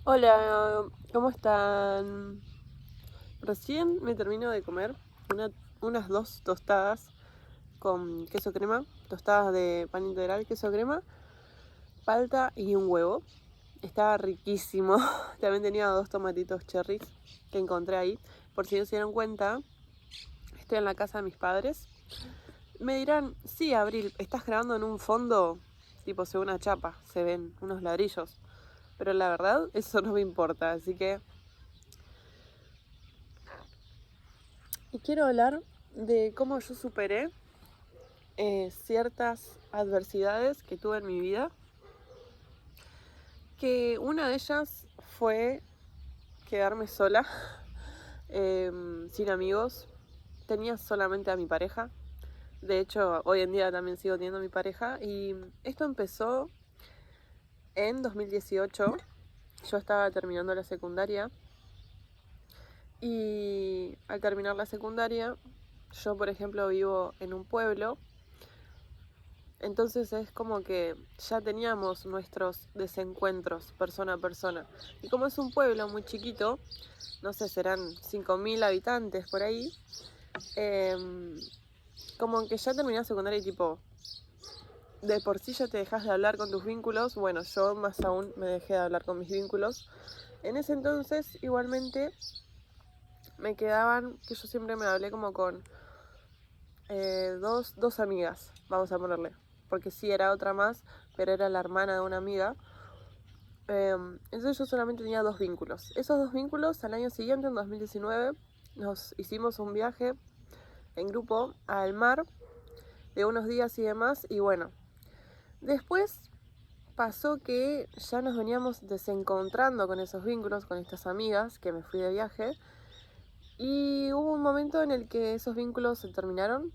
Hola, ¿cómo están? Recién me termino de comer unas 2 tostadas con queso crema, tostadas de pan integral, queso crema, palta y un huevo. Estaba riquísimo. También tenía 2 tomatitos cherries que encontré ahí. Por si no se dieron cuenta, estoy en la casa de mis padres. Me dirán, sí, Abril, estás grabando en un fondo, tipo se ve una chapa, se ven unos ladrillos. Pero la verdad, eso no me importa, así que... Y quiero hablar de cómo yo superé ciertas adversidades que tuve en mi vida. Que una de ellas fue quedarme sola, sin amigos. Tenía solamente a mi pareja. De hecho, hoy en día también sigo teniendo a mi pareja. Y esto empezó en 2018. Yo estaba terminando la secundaria. Y al terminar la secundaria, yo por ejemplo vivo en un pueblo. Entonces es como que ya teníamos nuestros desencuentros persona a persona. Y como es un pueblo muy chiquito, no sé, serán 5.000 habitantes por ahí, como que ya terminé la secundaria y tipo, de por sí ya te dejas de hablar con tus vínculos. Bueno, yo más aún me dejé de hablar con mis vínculos. En ese entonces igualmente me quedaban, que yo siempre me hablé como con dos amigas, vamos a ponerle. Porque sí era otra más, pero era la hermana de una amiga. Entonces yo solamente tenía 2 vínculos. Esos 2 vínculos al año siguiente, en 2019, nos hicimos un viaje en grupo al mar de unos días y demás. Y bueno, después pasó que ya nos veníamos desencontrando con esos vínculos, con estas amigas que me fui de viaje. Y hubo un momento en el que esos vínculos se terminaron.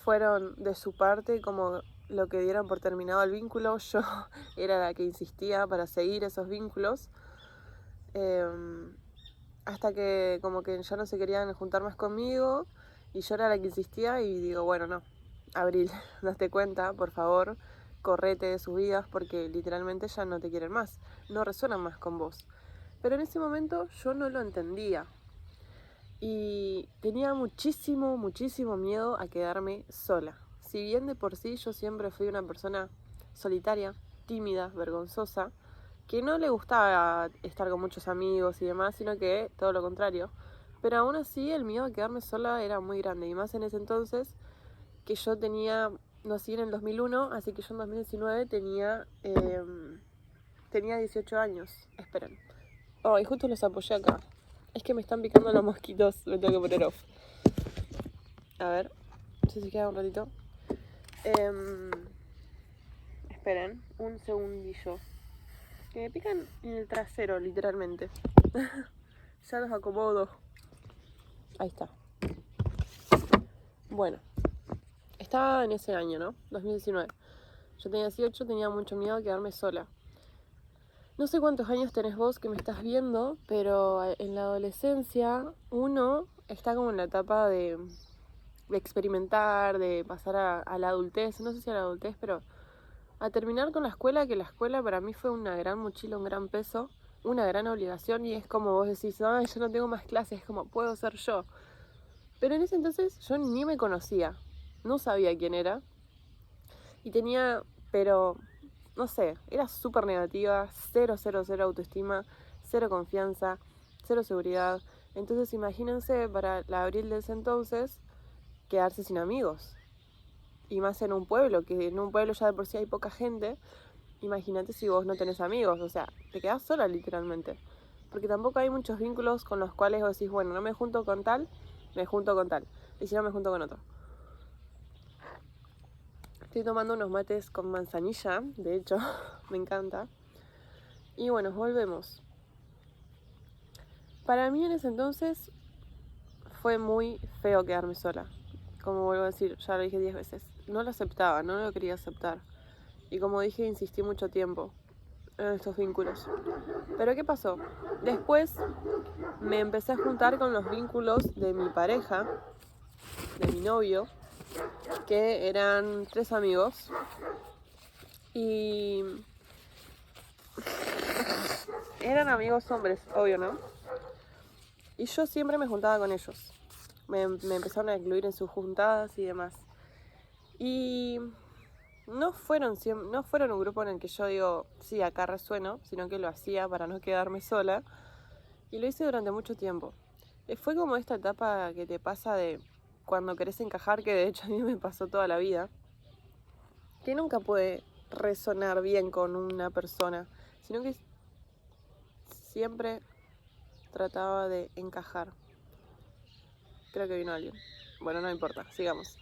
Fueron de su parte como lo que dieron por terminado el vínculo. Yo era la que insistía para seguir esos vínculos. Hasta que como que ya no se querían juntar más conmigo y yo era la que insistía y digo, bueno, no, Abril, date cuenta, por favor, correte de sus vidas porque literalmente ya no te quieren más, no resuenan más con vos. Pero en ese momento yo no lo entendía y tenía muchísimo miedo a quedarme sola. Si bien de por sí yo siempre fui una persona solitaria, tímida, vergonzosa, que no le gustaba estar con muchos amigos y demás, sino que todo lo contrario. Pero aún así el miedo a quedarme sola era muy grande, y más en ese entonces que yo tenía, nací en el 2001, así que yo en 2019 tenía 18 años. Esperen. Oh, y justo los apoyé acá. Es que me están picando los mosquitos, me tengo que poner off. A ver, no sé si queda un ratito. Esperen, un segundillo. Que me pican en el trasero, literalmente. Ya los acomodo. Ahí está. Bueno, estaba en ese año, ¿no? 2019. Yo tenía 18, tenía mucho miedo a quedarme sola. No sé cuántos años tenés vos que me estás viendo, pero en la adolescencia uno está como en la etapa de experimentar, de pasar a la adultez. No sé si a la adultez, pero a terminar con la escuela, que la escuela para mí fue una gran mochila, un gran peso, una gran obligación, y es como vos decís, ay, yo no tengo más clases, es como puedo ser yo. Pero en ese entonces yo ni me conocía, no sabía quién era, y tenía, pero, no sé, era súper negativa, cero autoestima, cero confianza, cero seguridad. Entonces imagínense para la Abril de ese entonces quedarse sin amigos. Y más en un pueblo, que en un pueblo ya de por sí hay poca gente. Imagínate si vos no tenés amigos, o sea, te quedás sola literalmente. Porque tampoco hay muchos vínculos con los cuales vos decís, bueno, no me junto con tal, me junto con tal. Y si no, me junto con otro. Estoy tomando unos mates con manzanilla, de hecho, me encanta. Y bueno, volvemos. Para mí en ese entonces fue muy feo quedarme sola. Como vuelvo a decir, ya lo dije 10 veces. No lo aceptaba, no lo quería aceptar. Y como dije, insistí mucho tiempo en estos vínculos. Pero ¿qué pasó? Después me empecé a juntar con los vínculos de mi pareja, de mi novio, que eran 3 amigos. Y eran amigos hombres, obvio, ¿no? Y yo siempre me juntaba con ellos. Me empezaron a incluir en sus juntadas y demás. Y no fueron un grupo en el que yo digo, sí, acá resueno, sino que lo hacía para no quedarme sola. Y lo hice durante mucho tiempo. Fue como esta etapa que te pasa de cuando querés encajar, que de hecho a mí me pasó toda la vida, que nunca puede resonar bien con una persona, sino que siempre trataba de encajar. Creo que vino alguien. Bueno, no importa, sigamos.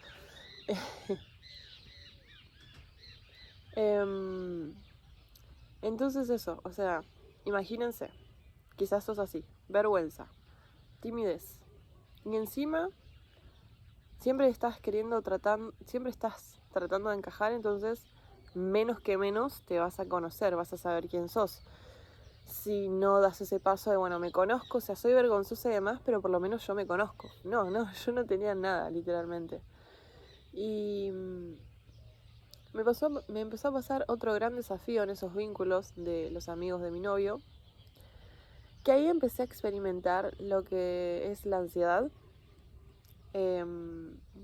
Entonces eso, o sea, imagínense, quizás sos así, vergüenza, timidez. Y encima siempre estás tratando de encajar, entonces menos que menos te vas a conocer, vas a saber quién sos. Si no das ese paso de, bueno, me conozco, o sea, soy vergonzosa y demás, pero por lo menos yo me conozco. No, yo no tenía nada, literalmente. Y me empezó a pasar otro gran desafío en esos vínculos de los amigos de mi novio, que ahí empecé a experimentar lo que es la ansiedad.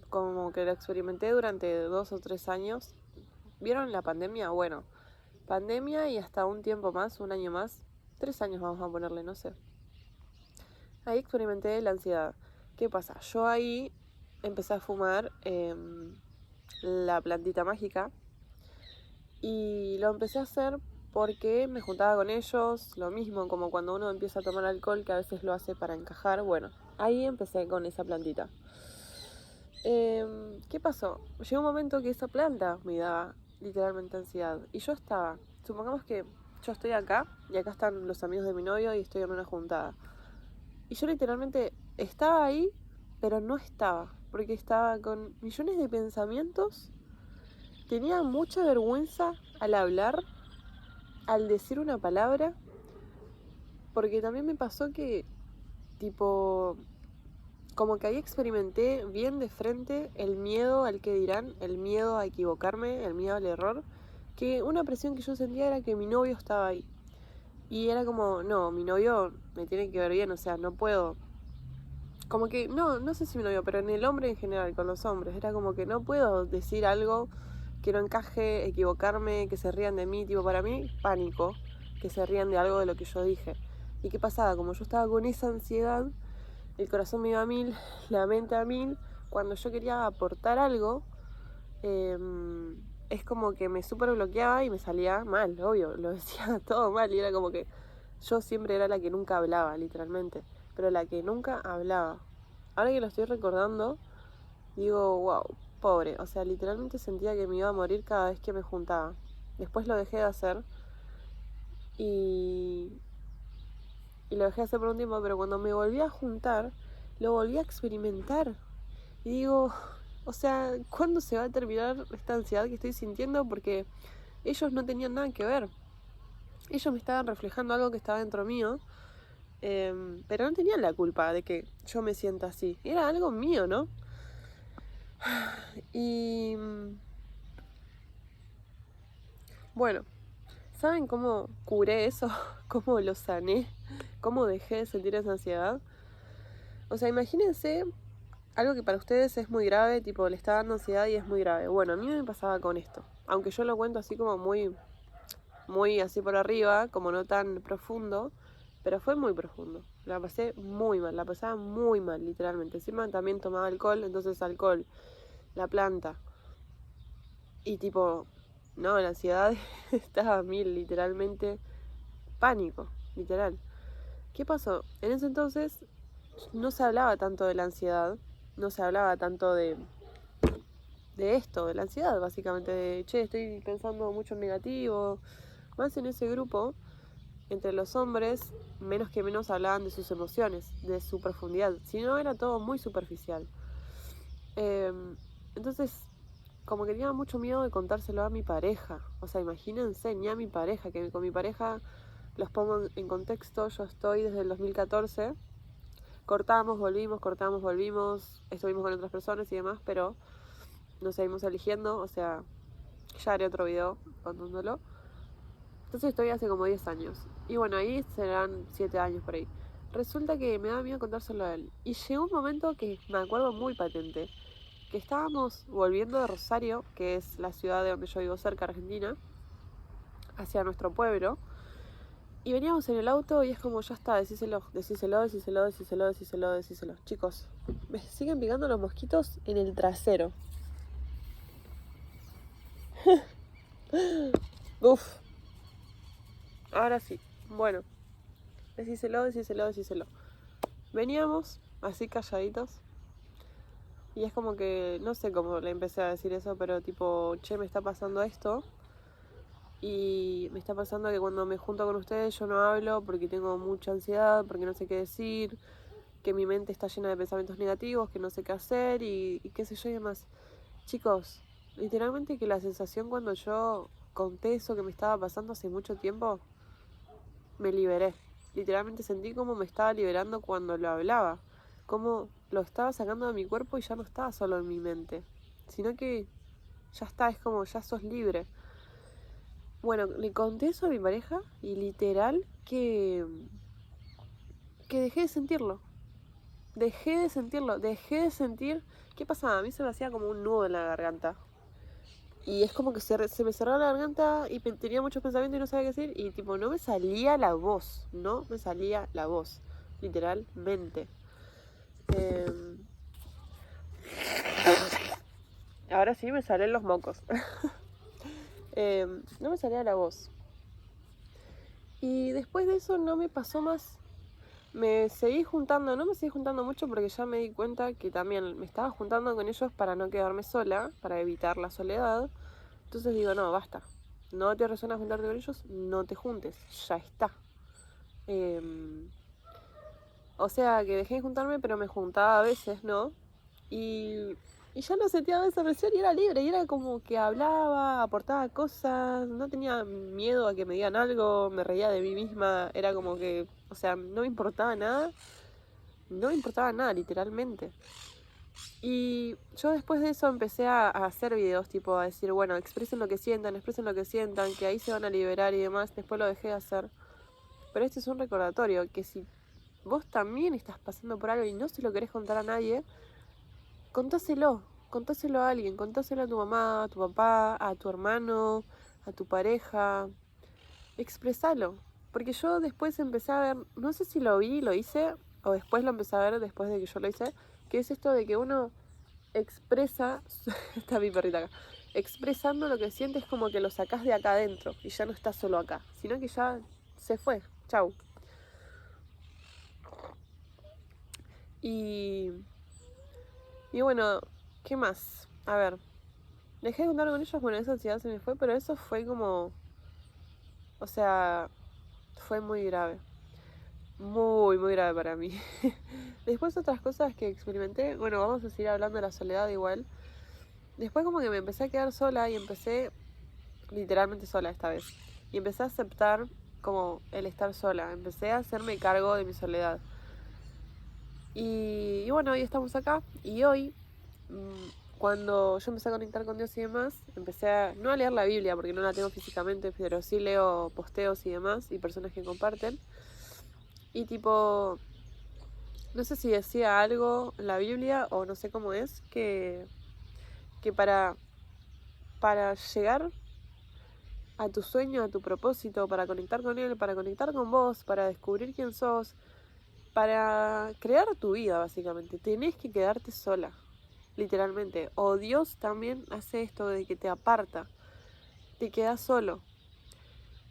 Como que lo experimenté durante 2 o 3 años. ¿Vieron la pandemia? Bueno, pandemia y hasta un tiempo más, un año más, 3 años vamos a ponerle, no sé. Ahí experimenté la ansiedad. ¿Qué pasa? Yo ahí empecé a fumar la plantita mágica y lo empecé a hacer porque me juntaba con ellos, lo mismo como cuando uno empieza a tomar alcohol, que a veces lo hace para encajar. Bueno, ahí empecé con esa plantita. ¿Qué pasó? Llegó un momento que esa planta me daba literalmente ansiedad. Y yo supongamos que yo estoy acá y acá están los amigos de mi novio y estoy en una juntada. Y yo literalmente estaba ahí, pero no estaba, porque estaba con millones de pensamientos. Tenía mucha vergüenza al hablar, al decir una palabra, porque también me pasó que, tipo, como que ahí experimenté bien de frente el miedo al que dirán, el miedo a equivocarme, el miedo al error, que una presión que yo sentía era que mi novio estaba ahí. Y era como, no, mi novio me tiene que ver bien, o sea, no puedo. Como que, no sé si mi novio, pero en el hombre en general, con los hombres, era como que no puedo decir algo que no encaje, equivocarme, que se rían de mí, tipo, para mí, pánico, que se rían de algo de lo que yo dije. ¿Y qué pasaba? Como yo estaba con esa ansiedad, el corazón me iba a mil, la mente a mil, cuando yo quería aportar algo, es como que me súper bloqueaba y me salía mal, obvio, lo decía todo mal y era como que yo siempre era la que nunca hablaba, literalmente, pero la que nunca hablaba. Ahora que lo estoy recordando, digo, wow, pobre, o sea, literalmente sentía que me iba a morir cada vez que me juntaba. Después lo dejé de hacer y, y lo dejé de hacer por un tiempo, pero cuando me volví a juntar, lo volví a experimentar. Y digo, o sea, ¿cuándo se va a terminar esta ansiedad que estoy sintiendo? Porque ellos no tenían nada que ver. Ellos me estaban reflejando algo que estaba dentro mío, pero no tenían la culpa de que yo me sienta así. Era algo mío, ¿no? Y bueno, ¿saben cómo curé eso? ¿Cómo lo sané? ¿Cómo dejé de sentir esa ansiedad? O sea, imagínense algo que para ustedes es muy grave, tipo le está dando ansiedad y es muy grave. Bueno, a mí me pasaba con esto. Aunque yo lo cuento así como muy así por arriba, como no tan profundo, pero fue muy profundo. La pasé muy mal, la pasaba muy mal, literalmente. Encima también tomaba alcohol, entonces alcohol, la planta. Y tipo, no, la ansiedad estaba a mil, literalmente, pánico, literal. ¿Qué pasó? En ese entonces no se hablaba tanto de la ansiedad, no se hablaba tanto de esto, de la ansiedad, básicamente, de, che, estoy pensando mucho en negativo. Más en ese grupo, entre los hombres, menos que menos hablaban de sus emociones, de su profundidad, si no era todo muy superficial. Entonces, como que tenía mucho miedo de contárselo a mi pareja. O sea, imagínense, ni a mi pareja, que con mi pareja, los pongo en contexto, yo estoy desde el 2014, cortamos, volvimos, estuvimos con otras personas y demás, pero nos seguimos eligiendo, o sea, ya haré otro video contándolo. Entonces estoy hace como 10 años. Y bueno, ahí serán 7 años por ahí. Resulta que me da miedo contárselo a él. Y llegó un momento que me acuerdo muy patente, que estábamos volviendo de Rosario, que es la ciudad de donde yo vivo cerca, Argentina, hacia nuestro pueblo. Y veníamos en el auto y es como, ya está, decíselo, decíselo, decíselo, decíselo, decíselo, decíselo. Chicos, me siguen picando los mosquitos en el trasero. Uf. Ahora sí. Bueno, decíselo, decíselo, decíselo. Veníamos así calladitos. Y es como que, no sé cómo le empecé a decir eso, pero tipo, che, me está pasando esto. Y me está pasando que cuando me junto con ustedes yo no hablo porque tengo mucha ansiedad, porque no sé qué decir, que mi mente está llena de pensamientos negativos, que no sé qué hacer y qué sé yo y demás. Chicos, literalmente que la sensación cuando yo conté eso que me estaba pasando hace mucho tiempo, me liberé. Literalmente sentí como me estaba liberando cuando lo hablaba, como lo estaba sacando de mi cuerpo y ya no estaba solo en mi mente, sino que ya está, es como ya sos libre. Bueno, le conté eso a mi pareja y literal que dejé de sentirlo. Dejé de sentirlo, dejé de sentir... ¿Qué pasaba? A mí se me hacía como un nudo en la garganta. Y es como que se me cerraba la garganta y tenía muchos pensamientos y no sabía qué decir. Y tipo, no me salía la voz. No me salía la voz. Literalmente. Eh, Ahora sí me salen los mocos. No me salía la voz. Y después de eso no me pasó más. Me seguí juntando, no me seguí juntando mucho porque ya me di cuenta que también me estaba juntando con ellos para no quedarme sola, para evitar la soledad. Entonces digo, no, basta. No te resuena juntarte con ellos, no te juntes, ya está. O sea que dejé de juntarme, pero me juntaba a veces, ¿no? Y ya no sentía esa presión y era libre, y era como que hablaba, aportaba cosas, no tenía miedo a que me digan algo, me reía de mí misma, era como que, o sea, no me importaba nada, no me importaba nada, literalmente. Y yo después de eso empecé a hacer videos, tipo a decir, bueno, expresen lo que sientan, que ahí se van a liberar y demás, después lo dejé de hacer. Pero este es un recordatorio, que si vos también estás pasando por algo y no se lo querés contar a nadie, contáselo, contáselo a alguien, contáselo a tu mamá, a tu papá, a tu hermano, a tu pareja, expresalo. Porque yo después empecé a ver, no sé si lo vi, lo hice, o después lo empecé a ver después de que yo lo hice, que es esto de que uno expresa, está mi perrita acá, expresando lo que sientes como que lo sacás de acá adentro y ya no estás solo acá, sino que ya se fue, chau. Y, y bueno, ¿qué más? A ver, dejé de contar con ellos, bueno, esa ansiedad se me fue, pero eso fue como, o sea, fue muy grave. Muy, muy grave para mí. Después otras cosas que experimenté, bueno, vamos a seguir hablando de la soledad igual. Después como que me empecé a quedar sola y empecé, literalmente sola esta vez, y empecé a aceptar como el estar sola, empecé a hacerme cargo de mi soledad. Y bueno, hoy estamos acá y hoy, cuando yo empecé a conectar con Dios y demás, empecé a, no a leer la Biblia porque no la tengo físicamente, pero sí leo posteos y demás y personas que comparten. Y tipo, no sé si decía algo en la Biblia o no sé cómo es, que para llegar a tu sueño, a tu propósito, para conectar con él, para conectar con vos, para descubrir quién sos, para crear tu vida básicamente, tenés que quedarte sola, literalmente. O Dios también hace esto de que te aparta, te quedas solo.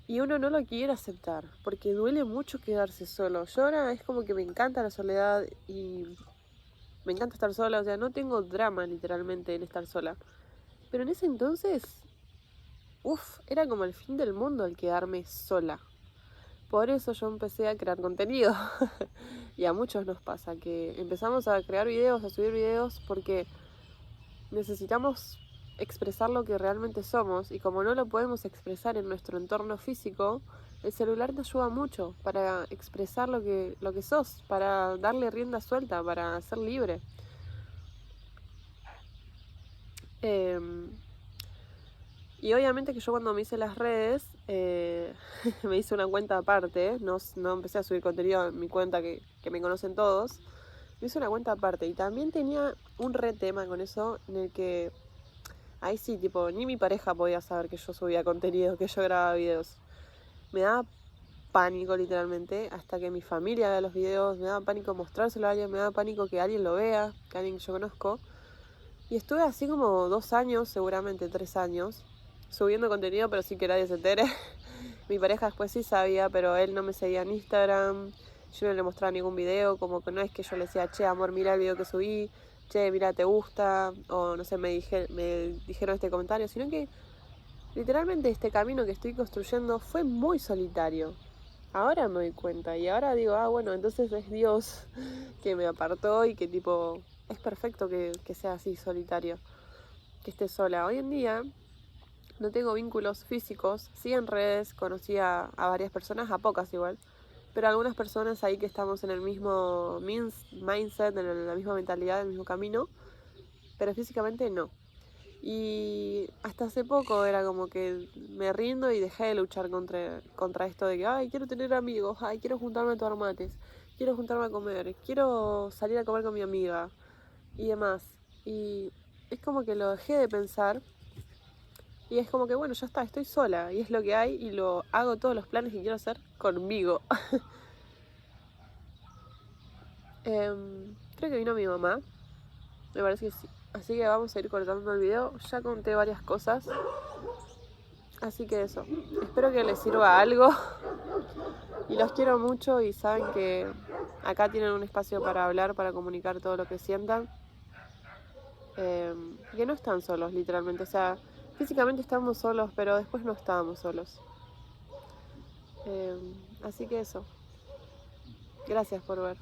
Y uno no lo quiere aceptar, porque duele mucho quedarse solo. Yo ahora es como que me encanta la soledad y me encanta estar sola, o sea, no tengo drama literalmente en estar sola. Pero en ese entonces, era como el fin del mundo el quedarme sola. Por eso yo empecé a crear contenido. Y a muchos nos pasa que empezamos a crear videos, a subir videos porque necesitamos expresar lo que realmente somos y como no lo podemos expresar en nuestro entorno físico, el celular te ayuda mucho para expresar lo que sos, para darle rienda suelta, para ser libre. Y obviamente que yo cuando me hice las redes, me hice una cuenta aparte, no empecé a subir contenido en mi cuenta que me conocen todos. Me hice una cuenta aparte y también tenía un re tema con eso en el que ahí sí, tipo, ni mi pareja podía saber que yo subía contenido, que yo grababa videos. Me daba pánico literalmente, hasta que mi familia vea los videos, me daba pánico mostrárselo a alguien, me daba pánico que alguien lo vea, que alguien que yo conozco. Y estuve así como 2 años, seguramente 3 años, subiendo contenido pero sin que nadie se entere. Mi pareja después sí sabía, pero él no me seguía en Instagram, yo no le mostraba ningún video, como que no es que yo le decía, che, amor, mira el video que subí, che, mira, te gusta, o no sé, me dijeron este comentario, sino que literalmente este camino que estoy construyendo fue muy solitario. Ahora me doy cuenta y ahora digo, bueno, entonces es Dios que me apartó y que tipo, es perfecto que sea así solitario, que esté sola. Hoy en día no tengo vínculos físicos, sí en redes conocí a varias personas, a pocas igual, pero algunas personas ahí que estamos en el mismo mindset, en la misma mentalidad, en el mismo camino, pero físicamente no. Y hasta hace poco era como que me rindo y dejé de luchar contra esto de que, ay, quiero tener amigos, ay, quiero juntarme a tomar mates, quiero juntarme a comer, quiero salir a comer con mi amiga y demás. Y es como que lo dejé de pensar y es como que, bueno, ya está, estoy sola y es lo que hay y lo hago todos los planes que quiero hacer conmigo. Creo que vino mi mamá, me parece que sí. Así que vamos a ir cortando el video. Ya conté varias cosas. Así que eso. Espero que les sirva algo. Y los quiero mucho y saben que acá tienen un espacio para hablar, para comunicar todo lo que sientan. Que no están solos, literalmente. O sea, físicamente estamos solos, pero después no estábamos solos. Así que eso. Gracias por ver.